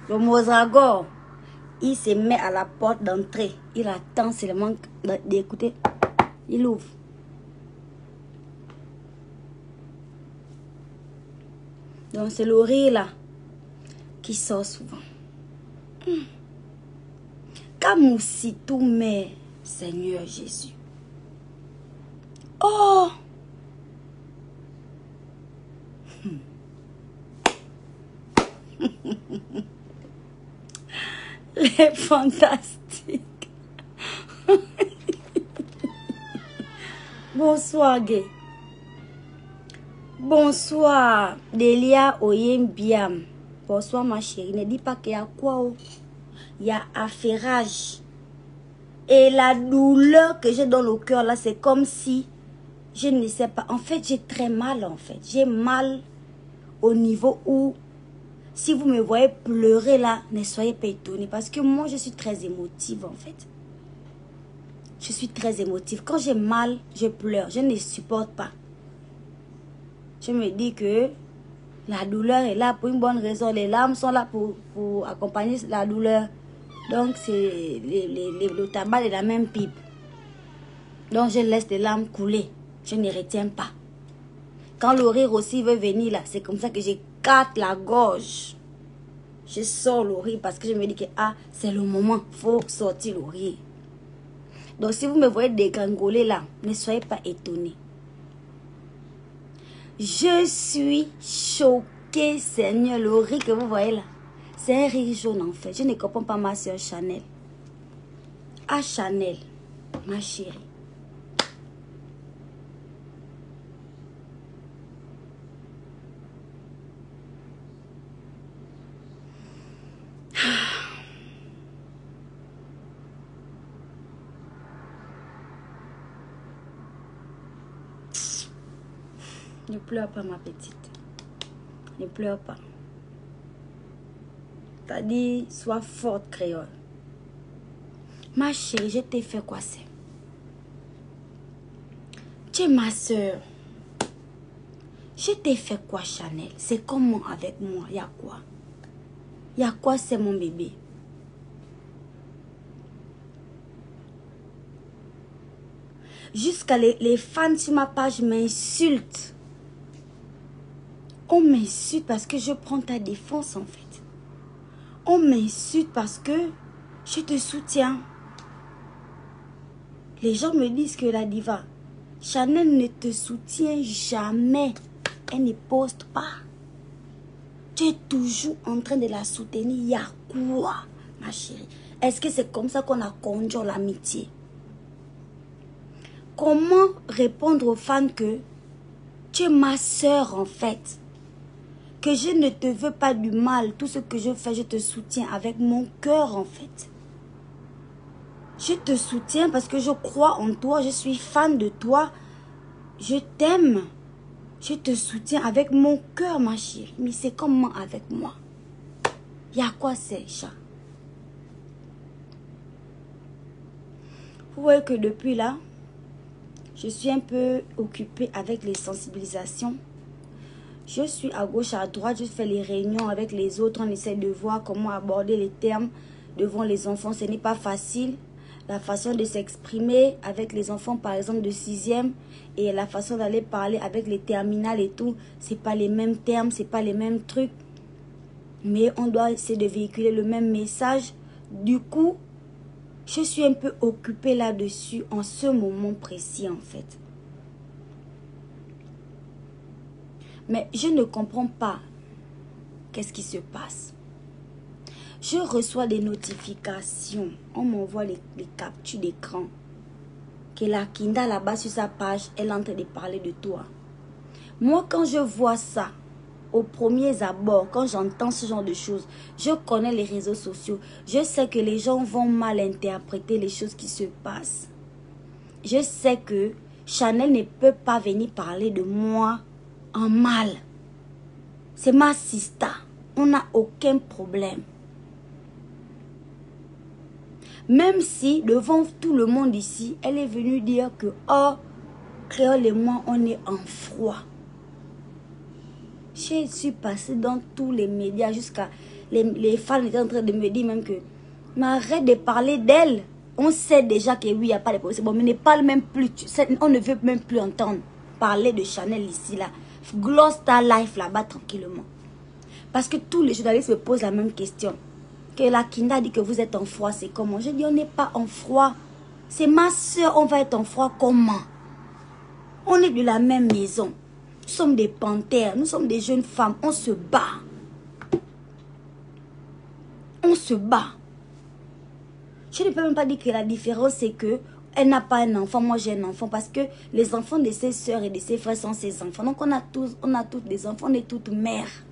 Le Mozagor, il se met à la porte d'entrée. Il attend seulement d'écouter. Il ouvre. Donc c'est le rire là qui sort souvent. Kamoussi tout mais Seigneur Jésus. Oh! Les fantastiques. Bonsoir, gay. Bonsoir, Delia Oyembiam. Bonsoir, ma chérie. Ne dis pas qu'il y a quoi? Oh? Il y a affairage. Et la douleur que j'ai dans le cœur, là, c'est comme si, je ne sais pas. En fait, j'ai très mal, en fait. J'ai mal au niveau où, si vous me voyez pleurer, là, ne soyez pas étonnés. Parce que moi, je suis très émotive, en fait. Je suis très émotive. Quand j'ai mal, je pleure. Je ne supporte pas. Je me dis que la douleur est là pour une bonne raison. Les larmes sont là pour accompagner la douleur. Donc, c'est le tabac est la même pipe. Donc, je laisse les larmes couler. Je ne retiens pas. Quand le rire aussi veut venir là, c'est comme ça que j'écarte la gorge. Je sors le rire parce que je me dis que c'est le moment. Il faut sortir le rire. Donc, si vous me voyez dégringoler là, ne soyez pas étonnés. Je suis choquée, Seigneur. Le rire que vous voyez là, c'est un rire jaune en fait. Je ne comprends pas ma soeur Chanel. Ah, Chanel, ma chérie. Ne pleure pas, ma petite. Ne pleure pas. T'as dit, sois forte, créole. Ma chérie, je t'ai fait quoi, c'est? Tu es ma soeur. Je t'ai fait quoi, Chanel? C'est comment avec moi? Il y a quoi? Il y a quoi, c'est mon bébé? Jusqu'à les fans sur ma page m'insultent. On m'insulte parce que je prends ta défense, en fait. On m'insulte parce que je te soutiens. Les gens me disent que la diva, Chanel ne te soutient jamais. Elle ne poste pas. Tu es toujours en train de la soutenir. Il y a quoi, ma chérie? Est-ce que c'est comme ça qu'on a conduit l'amitié? Comment répondre aux fans que tu es ma soeur, en fait? Que je ne te veux pas du mal. Tout ce que je fais, je te soutiens avec mon cœur, en fait. Je te soutiens parce que je crois en toi. Je suis fan de toi. Je t'aime. Je te soutiens avec mon cœur, ma chérie. Mais c'est comment avec moi? Il y a quoi, c'est ça? Vous voyez que depuis là, je suis un peu occupée avec les sensibilisations. Je suis à gauche, à droite, je fais les réunions avec les autres. On essaie de voir comment aborder les termes devant les enfants. Ce n'est pas facile. La façon de s'exprimer avec les enfants, par exemple, de 6e, et la façon d'aller parler avec les terminales et tout, c'est pas les mêmes termes, c'est pas les mêmes trucs. Mais on doit essayer de véhiculer le même message. Du coup, je suis un peu occupée là-dessus en ce moment précis, en fait. Mais je ne comprends pas qu'est-ce qui se passe. Je reçois des notifications. On m'envoie les captures d'écran. Que la Kinda là-bas sur sa page, elle est en train de parler de toi. Moi, quand je vois ça, aux premiers abords, quand j'entends ce genre de choses, je connais les réseaux sociaux. Je sais que les gens vont mal interpréter les choses qui se passent. Je sais que Chanel ne peut pas venir parler de moi en mal. C'est ma sista. On n'a aucun problème. Même si, devant tout le monde ici, elle est venue dire que, oh, Créole et moi, on est en froid. Je suis passée dans tous les médias jusqu'à les fans étaient en train de me dire même que, mais arrête de parler d'elle. On sait déjà que oui, il n'y a pas de problème. Bon, mais ne parle même plus. On ne veut même plus entendre parler de Chanel ici, là. Gloss ta life là-bas tranquillement. Parce que tous les journalistes me posent la même question. Que la Kinda dit que vous êtes en froid, c'est comment? Je dis, on n'est pas en froid. C'est ma soeur, on va être en froid comment? On est de la même maison. Nous sommes des panthères, nous sommes des jeunes femmes. On se bat. On se bat. Je ne peux même pas dire que la différence, c'est que elle n'a pas un enfant, moi j'ai un enfant. Parce que les enfants de ses soeurs et de ses frères sont ses enfants. Donc on a tous des enfants, on est toutes mères.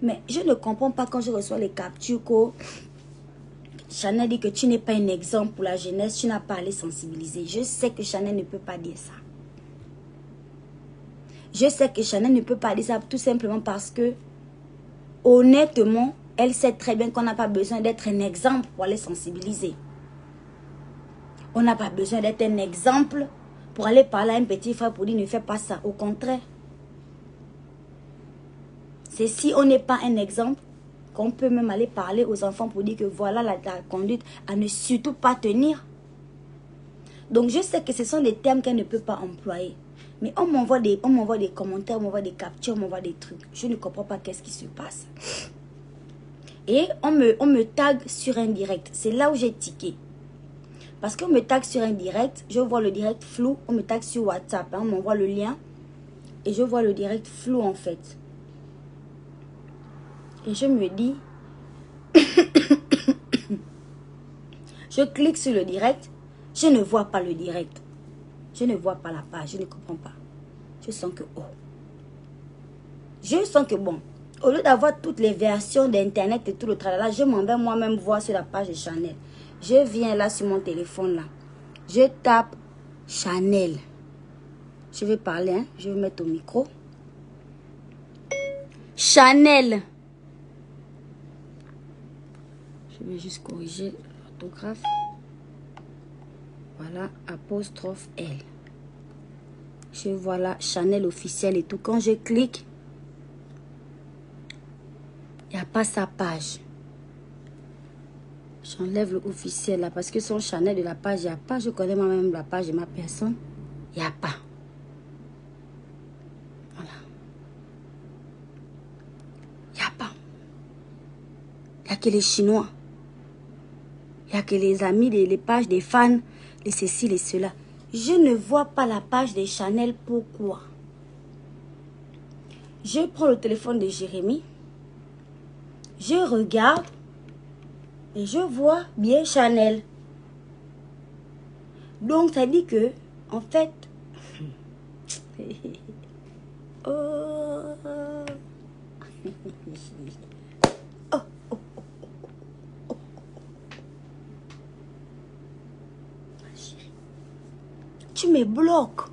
Mais je ne comprends pas quand je reçois les captures que Chanel dit que tu n'es pas un exemple pour la jeunesse, tu n'as pas à les sensibiliser. Je sais que Chanel ne peut pas dire ça. Je sais que Chanel ne peut pas dire ça tout simplement parce que, honnêtement, elle sait très bien qu'on n'a pas besoin d'être un exemple pour aller sensibiliser. On n'a pas besoin d'être un exemple pour aller parler à un petit frère pour dire ne fais pas ça. Au contraire. C'est si on n'est pas un exemple qu'on peut même aller parler aux enfants pour dire que voilà la conduite à ne surtout pas tenir. Donc je sais que ce sont des termes qu'elle ne peut pas employer. Mais on m'envoie des commentaires, on m'envoie des captures, on m'envoie des trucs. Je ne comprends pas qu'est-ce qui se passe. Et on me tag sur un direct. C'est là où j'ai tiqué. Parce qu'on me tag sur un direct, je vois le direct flou. On me tag sur WhatsApp, hein, on m'envoie le lien. Et je vois le direct flou en fait. Et je me dis, je clique sur le direct, je ne vois pas le direct. Je ne vois pas la page, je ne comprends pas. Je sens que, oh. Je sens que, bon, au lieu d'avoir toutes les versions d'Internet et tout le tralala, je m'en vais moi-même voir sur la page de Chanel. Je viens là sur mon téléphone là. Je tape Chanel. Je vais parler, hein. Je vais mettre au micro. Chanel. Je vais juste corriger l'orthographe. Voilà, apostrophe L. Je vois là Chanel officiel et tout. Quand je clique, il n'y a pas sa page. J'enlève le officiel là parce que son Chanel de la page, il n'y a pas. Je connais moi-même la page de ma personne. Il n'y a pas. Voilà. Il n'y a pas. Il n'y a que les Chinois. Il n'y a que les amis, les pages des fans, les ceci, les cela. Je ne vois pas la page des Chanel. Pourquoi? Je prends le téléphone de Jérémy. Je regarde. Et je vois bien Chanel. Donc, ça dit que, en fait... oh. Tu me bloques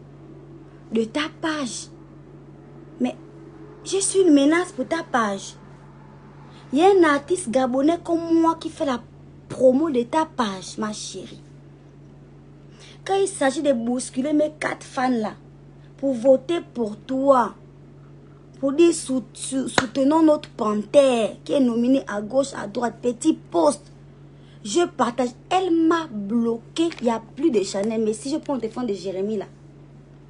de ta page. Mais je suis une menace pour ta page. Il y a un artiste gabonais comme moi qui fait la promo de ta page, ma chérie. Quand il s'agit de bousculer mes 4 fans là, pour voter pour toi, pour dire soutenons notre panthère qui est nominée à gauche, à droite, petit poste. Je partage. Elle m'a bloqué. Il n'y a plus de Chanel. Mais si je prends le téléphone de Jérémy là,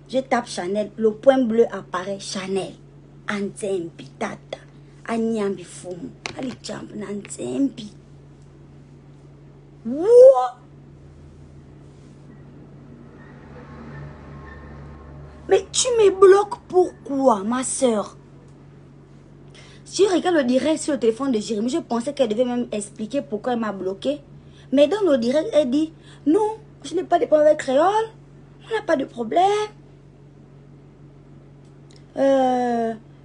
je tape Chanel. Le point bleu apparaît. Chanel. Anzembi tata. Anyambi fumu. Ali champ nanzembi. What? Mais tu me bloques pourquoi, ma soeur? Si je regarde le direct sur le téléphone de Jérémy, je pensais qu'elle devait même expliquer pourquoi elle m'a bloqué. Mais dans le direct, elle dit, non, je n'ai pas de problème avec Créole. On n'a pas de problème.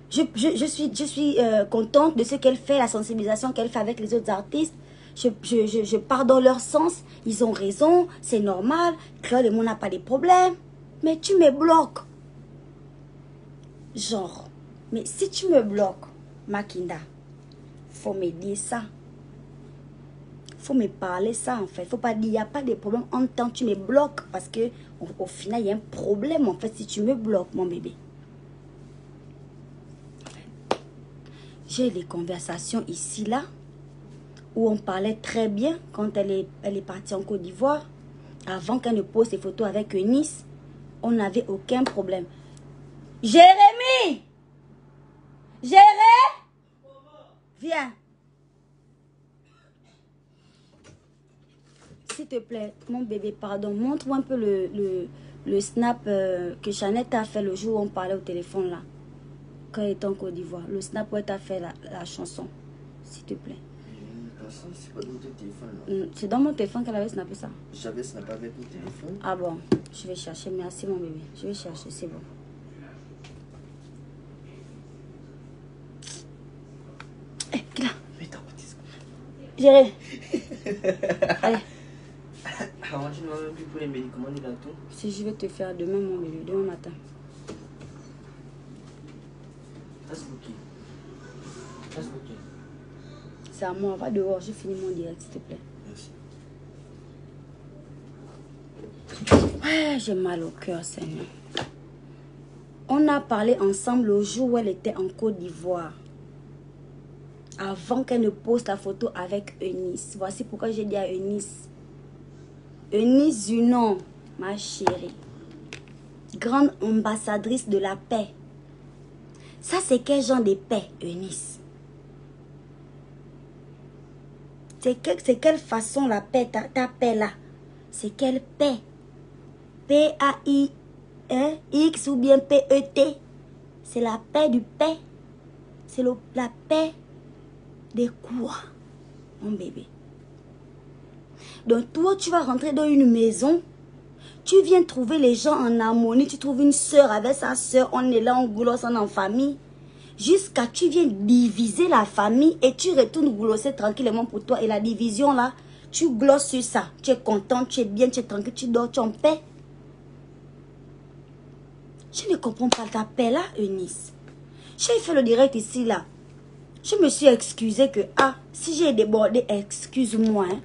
Je suis contente de ce qu'elle fait, la sensibilisation qu'elle fait avec les autres artistes. Je pars dans leur sens. Ils ont raison, c'est normal. Créole et moi, on n'a pas de problème. Mais tu me bloques. Genre, mais si tu me bloques, Makinda, faut me dire ça. Faut me parler ça en fait. Faut pas dire, il n'y a pas de problème. En temps, tu me bloques parce que au final, il y a un problème en fait si tu me bloques, mon bébé. j'ai des conversations ici, là, où on parlait très bien quand elle est partie en Côte d'Ivoire. Avant qu'elle ne pose ses photos avec Eunice, on n'avait aucun problème. Jérémy! Jérémy! Viens. S'il te plaît, mon bébé, pardon, montre-moi un peu le snap que Chanette a fait le jour où on parlait au téléphone là. Quand elle était en Côte d'Ivoire. Le snap où elle t'a fait la chanson. S'il te plaît. C'est pas dans ton téléphone là. C'est dans mon téléphone qu'elle avait snappé ça. J'avais snappé avec mon téléphone. Ah bon, je vais chercher. Merci mon bébé. Je vais chercher, c'est bon. Eh, là. Mais t'as pas dit Jéré. Allez. Avant, tu ne m'as même plus pour les médicaments ni la tout. Si je vais te faire demain mon bébé, demain matin. C'est à moi, va dehors, j'ai fini mon direct, s'il te plaît. Merci. Ouais, j'ai mal au cœur, Seigneur. On a parlé ensemble le jour où elle était en Côte d'Ivoire. Avant qu'elle ne poste la photo avec Eunice. Voici pourquoi j'ai dit à Eunice. Eunice Zunon, ma chérie. Grande ambassadrice de la paix. Ça, c'est quel genre de paix, Eunice? C'est quelle façon la paix, ta paix là? C'est quelle paix? P-A-I-X ou bien P-E-T? C'est la paix du paix. C'est la paix de quoi, mon bébé? Donc toi, tu vas rentrer dans une maison. Tu viens trouver les gens en harmonie. Tu trouves une soeur avec sa soeur. On est là, on glosse, on est en famille. Jusqu'à tu viens diviser la famille et tu retournes glosser tranquillement pour toi. Et la division là, tu glosses sur ça. Tu es content, tu es bien, tu es tranquille, tu dors, tu es en paix. Je ne comprends pas ta paix là, Eunice. J'ai fait le direct ici là. Je me suis excusée que, si j'ai débordé, excuse-moi. Hein.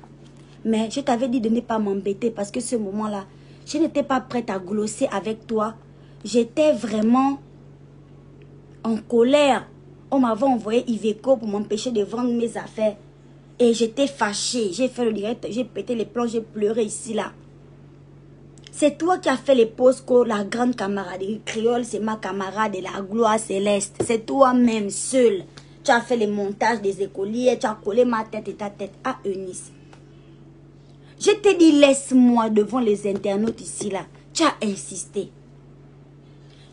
Mais je t'avais dit de ne pas m'embêter parce que ce moment-là, je n'étais pas prête à glosser avec toi. J'étais vraiment en colère. On m'avait envoyé Iveco pour m'empêcher de vendre mes affaires. Et j'étais fâchée. J'ai fait le direct, j'ai pété les plombs, j'ai pleuré ici, là. C'est toi qui as fait les pauses que la grande camaraderie créole, c'est ma camarade et la gloire céleste. C'est toi-même, seul. Tu as fait les montages des écoliers, tu as collé ma tête et ta tête à Eunice. Je t'ai dit, laisse-moi devant les internautes ici, là. Tu as insisté.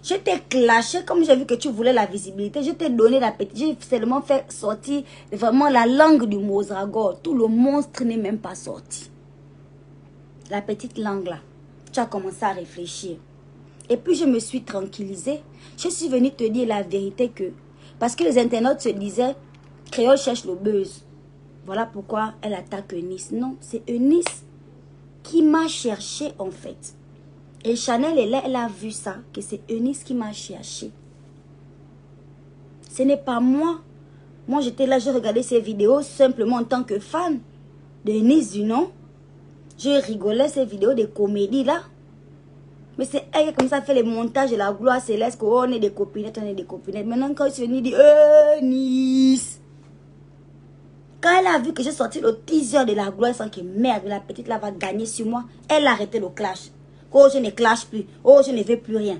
Je t'ai clashé, comme j'ai vu que tu voulais la visibilité, je t'ai donné la petite, j'ai seulement fait sortir vraiment la langue du Mozragor. Tout le monstre n'est même pas sorti. La petite langue là, tu as commencé à réfléchir. Et puis je me suis tranquillisée. Je suis venue te dire la vérité que, parce que les internautes se disaient, Créole cherche le buzz. Voilà pourquoi elle attaque Eunice. Non, c'est Eunice qui m'a cherché en fait. Et Chanel est là, elle a vu ça, que c'est Eunice qui m'a cherché. Ce n'est pas moi. Moi, j'étais là, je regardais ces vidéos simplement en tant que fan de Eunice Zunon. Je rigolais ces vidéos de comédie là. Mais c'est elle qui comme ça fait les montages de la gloire céleste, qu'on est des copinettes, on est des copinettes. Maintenant, quand je suis venue dire Eunice. Quand elle a vu que j'ai sorti le teaser de la gloire, sans que merde, la petite là va gagner sur moi, elle a arrêté le clash. Oh, je ne clash plus. Oh, je ne veux plus rien.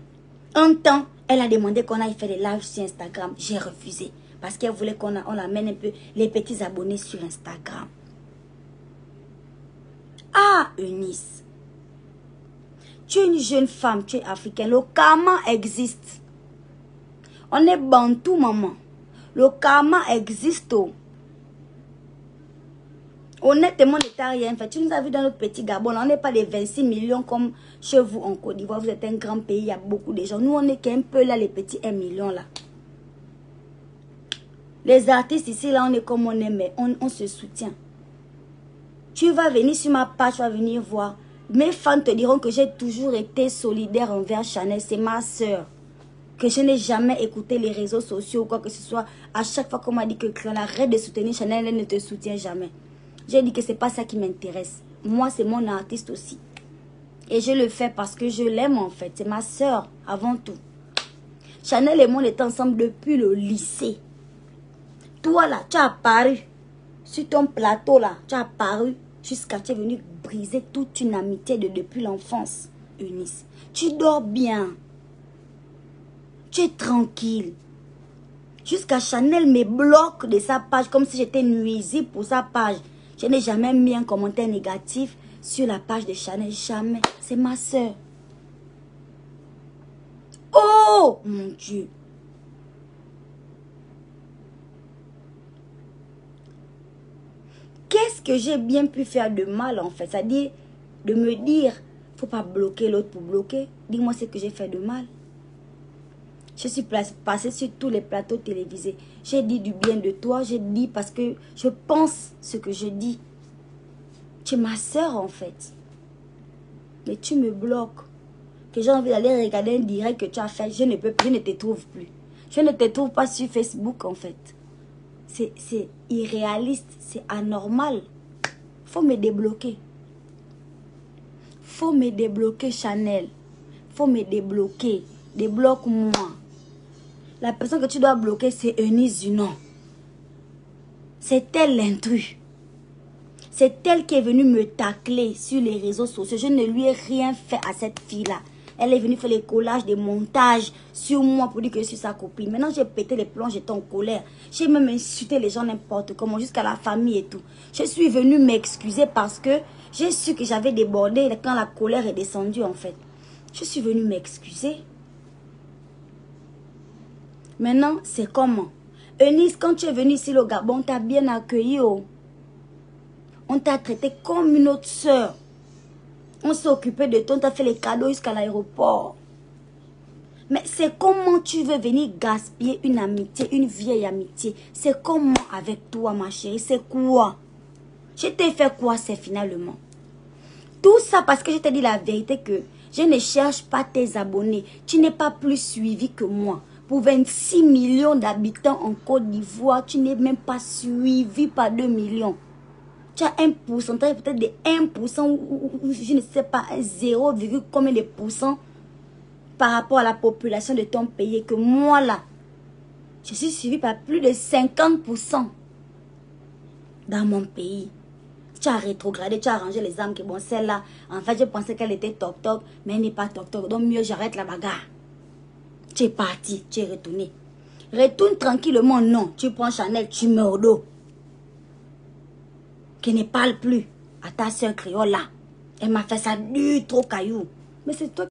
Un temps, elle a demandé qu'on aille faire des lives sur Instagram. J'ai refusé. Parce qu'elle voulait qu'on amène un peu les petits abonnés sur Instagram. Ah, Eunice. Tu es une jeune femme, tu es africaine. Le karma existe. On est bantou, maman. Le karma existe. Honnêtement, n'était rien fait. Tu nous as vu dans notre petit Gabon. Là, on n'est pas des 26 millions comme chez vous en Côte d'Ivoire. Vous êtes un grand pays, il y a beaucoup de gens. Nous, on est qu'un peu là, les petits 1 million là. Les artistes ici, là, on est comme on est, mais on se soutient. Tu vas venir sur ma page, tu vas venir voir. Mes fans te diront que j'ai toujours été solidaire envers Chanel. C'est ma soeur. Que je n'ai jamais écouté les réseaux sociaux ou quoi que ce soit. À chaque fois qu'on m'a dit que Créole arrête de soutenir Chanel, elle ne te soutient jamais. J'ai dit que c'est pas ça qui m'intéresse. Moi, c'est mon artiste aussi. Et je le fais parce que je l'aime en fait. C'est ma soeur avant tout. Chanel et moi, on était ensemble depuis le lycée. toi là, tu as apparu sur ton plateau là, tu as apparu jusqu'à tu es venu briser toute une amitié depuis l'enfance, Eunice. Tu dors bien. Tu es tranquille. Jusqu'à Chanel me bloque de sa page comme si j'étais nuisible pour sa page. Je n'ai jamais mis un commentaire négatif sur la page de Chanel. Jamais. C'est ma soeur. Oh mon Dieu. Qu'est-ce que j'ai bien pu faire de mal en fait? C'est-à-dire de me dire, faut pas bloquer l'autre pour bloquer. Dis-moi ce que j'ai fait de mal. Je suis passée sur tous les plateaux télévisés. J'ai dit du bien de toi. J'ai dit parce que je pense ce que je dis. Tu es ma soeur en fait. Mais tu me bloques. Que j'ai envie d'aller regarder un direct que tu as fait. Je ne te trouve plus. Je ne te trouve pas sur Facebook en fait. C'est irréaliste. C'est anormal. Faut me débloquer. Faut me débloquer, Chanel. Faut me débloquer. Débloque-moi. La personne que tu dois bloquer, c'est Eunice Zunon. C'est elle l'intrus. C'est elle qui est venue me tacler sur les réseaux sociaux. Je ne lui ai rien fait à cette fille-là. Elle est venue faire les collages, des montages sur moi pour dire que je suis sa copine. Maintenant, j'ai pété les plombs, j'étais en colère. J'ai même insulté les gens n'importe comment, jusqu'à la famille et tout. Je suis venue m'excuser parce que j'ai su que j'avais débordé quand la colère est descendue en fait. Je suis venue m'excuser. Maintenant, c'est comment? Eunice, quand tu es venue ici au Gabon, on t'a bien accueilli. Oh. On t'a traité comme une autre soeur. On s'est occupé de toi, on t'a fait les cadeaux jusqu'à l'aéroport. Mais c'est comment tu veux venir gaspiller une amitié, une vieille amitié? C'est comment avec toi, ma chérie? C'est quoi? Je t'ai fait quoi, c'est finalement? Tout ça parce que je t'ai dit la vérité que je ne cherche pas tes abonnés. Tu n'es pas plus suivi que moi. Pour 26 millions d'habitants en Côte d'Ivoire, tu n'es même pas suivi par 2 millions. Tu as un pourcentage peut-être de 1% ou je ne sais pas, 0, combien de pourcents par rapport à la population de ton pays. Que moi là, je suis suivi par plus de 50% dans mon pays. Tu as rétrogradé, tu as arrangé les âmes que bon, celle-là, en fait, je pensais qu'elle était toc-toc, mais elle n'est pas toc-toc. Donc mieux, j'arrête la bagarre. Tu es parti, tu es retourné. Retourne tranquillement, non. Tu prends Chanel, tu mets au dos. Qui ne parle plus à ta soeur créole là. Elle m'a fait ça du trop caillou. Mais c'est toi